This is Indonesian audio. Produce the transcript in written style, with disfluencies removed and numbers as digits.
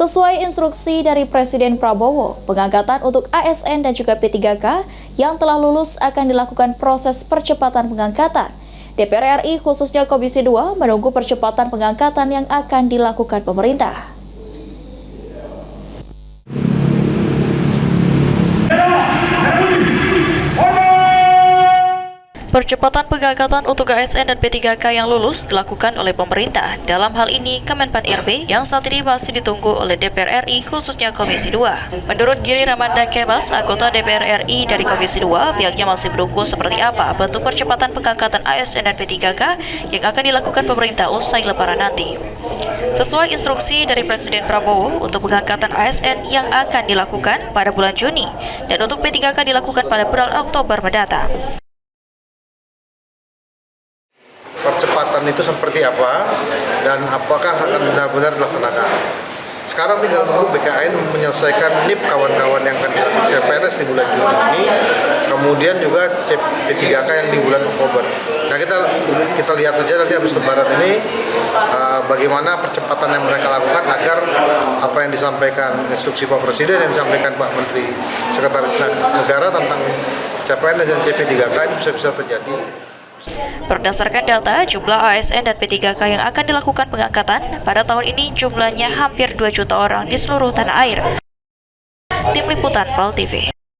Sesuai instruksi dari Presiden Prabowo, pengangkatan untuk ASN dan juga P3K yang telah lulus akan dilakukan proses percepatan pengangkatan. DPR RI khususnya Komisi 2 menunggu percepatan pengangkatan yang akan dilakukan pemerintah. Percepatan pengangkatan untuk ASN dan P3K yang lulus dilakukan oleh pemerintah. Dalam hal ini, Kemenpan RB yang saat ini masih ditunggu oleh DPR RI khususnya Komisi 2. Menurut Giri Ramanda Kemas, anggota DPR RI dari Komisi 2, pihaknya masih menunggu seperti apa bentuk percepatan pengangkatan ASN dan P3K yang akan dilakukan pemerintah usai Lebaran nanti. Sesuai instruksi dari Presiden Prabowo untuk pengangkatan ASN yang akan dilakukan pada bulan Juni dan untuk P3K dilakukan pada bulan Oktober mendatang. Percepatan itu seperti apa dan apakah akan benar-benar dilaksanakan. Sekarang tinggal tunggu BKN menyelesaikan NIP kawan-kawan yang akan dilatih CPNS di bulan Juni ini, kemudian juga P3K yang di bulan Oktober. Nah kita lihat saja nanti habis Lebaran ini bagaimana percepatan yang mereka lakukan agar apa yang disampaikan instruksi Pak Presiden dan disampaikan Pak Menteri Sekretaris Negara tentang CPNS dan P3K ini bisa terjadi. Berdasarkan data, jumlah ASN dan P3K yang akan dilakukan pengangkatan pada tahun ini jumlahnya hampir 2 juta orang di seluruh tanah air. Tim Liputan PAL TV.